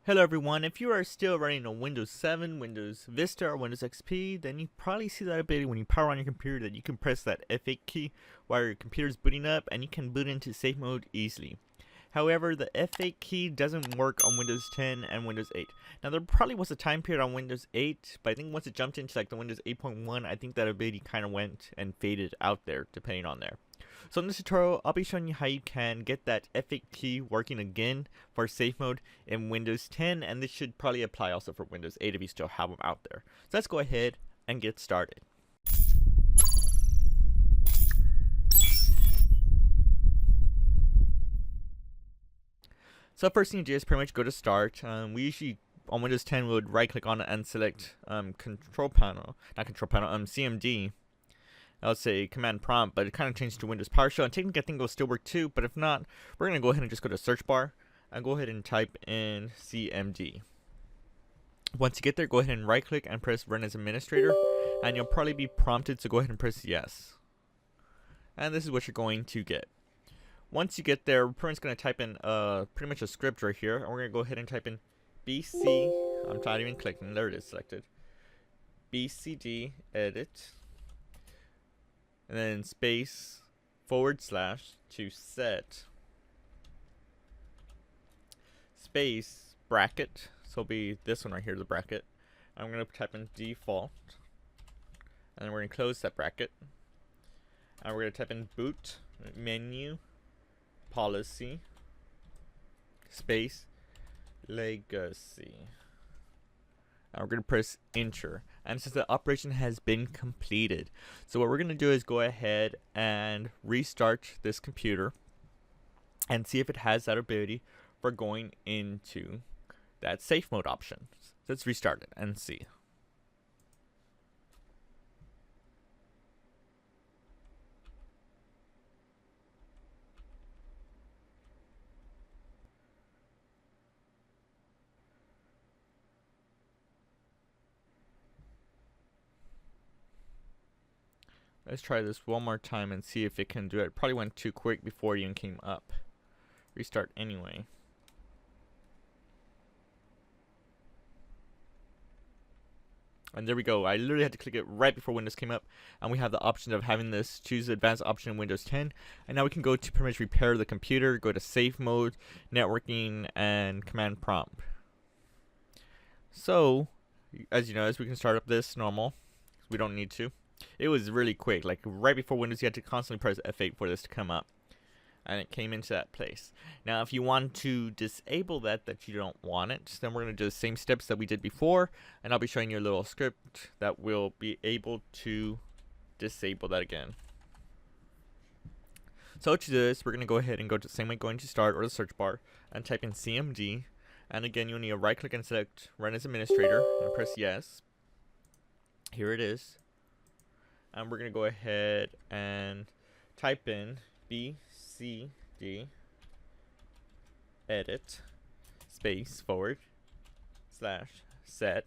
Hello everyone, if you are still running on Windows 7, Windows Vista, or Windows XP, then you probably see that ability when you power on your computer that you can press that F8 key while your computer is booting up and you can boot into safe mode easily. However, the F8 key doesn't work on Windows 10 and Windows 8. Now there probably was a time period on Windows 8, but I think once it jumped into like the Windows 8.1, I think that ability kind of went and faded out there depending on there. So in this tutorial, I'll be showing you how you can get that F8 key working again for safe mode in Windows 10, and this should probably apply also for Windows 8 if you still have them out there. So let's go ahead and get started. So first thing you do is pretty much go to start. We usually on Windows 10 would right click on it and select CMD. I'll say command prompt, but it kind of changed to Windows PowerShell, and technically I think it'll still work too, but if not, we're going to go ahead and just go to search bar and go ahead and type in CMD. Once you get there, go ahead and right click and press run as administrator, and you'll probably be prompted to go ahead and press yes. And this is what you're going to get. Once you get there, we're pretty much going to type in pretty much a script right here, and we're going to go ahead and type in BC, I'm not even clicking, there it is selected, BCD edit, and then space / to set space bracket, so it'll be this one right here, the bracket. I'm going to type in default, and then we're going to close that bracket, and we're going to type in boot menu policy space legacy, and we're going to press enter, and since the operation has been completed, so what we're going to do is go ahead and restart this computer and see if it has that ability for going into that safe mode option. So let's restart it and see. Let's try this one more time and see if it can do it. It probably went too quick before it even came up. Restart anyway. And there we go. I literally had to click it right before Windows came up, and we have the option of having this choose the advanced option in Windows 10. And now we can go to pretty much repair the computer, go to safe mode, networking, and command prompt. So, as you notice, we can start up this normal. We don't need to. It was really quick, like right before Windows you had to constantly press F8 for this to come up, and it came into that place. Now if you want to disable that you don't want it, then we're going to do the same steps that we did before, and I'll be showing you a little script that will be able to disable that again. So to do this, we're going to go ahead and go to the same way, going to start or the search bar and type in CMD, and again you'll need to right click and select run as administrator and press yes. Here it is. And we're going to go ahead and type in BCD edit space / set,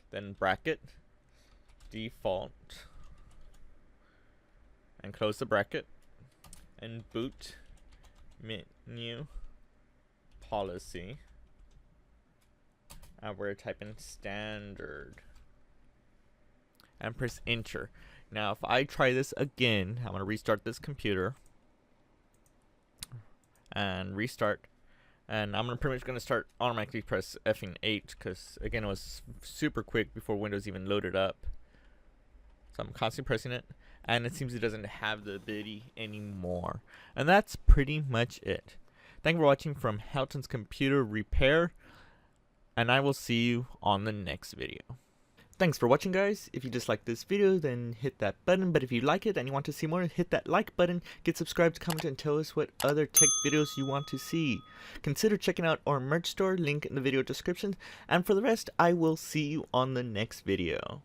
then bracket default, and close the bracket, and boot menu policy, and we're typing standard, and press enter. Now if I try this again, I'm going to restart this computer and restart, and I'm pretty much going to start automatically press F8 because again it was super quick before Windows even loaded up. So I'm constantly pressing it, and it seems it doesn't have the ability anymore. And that's pretty much it. Thank you for watching from Helton's Computer Repair, and I will see you on the next video. Thanks for watching, guys. If you disliked this video, then hit that button, but if you like it and you want to see more, hit that like button, get subscribed, comment, and tell us what other tech videos you want to see. Consider checking out our merch store, link in the video description, and for the rest, I will see you on the next video.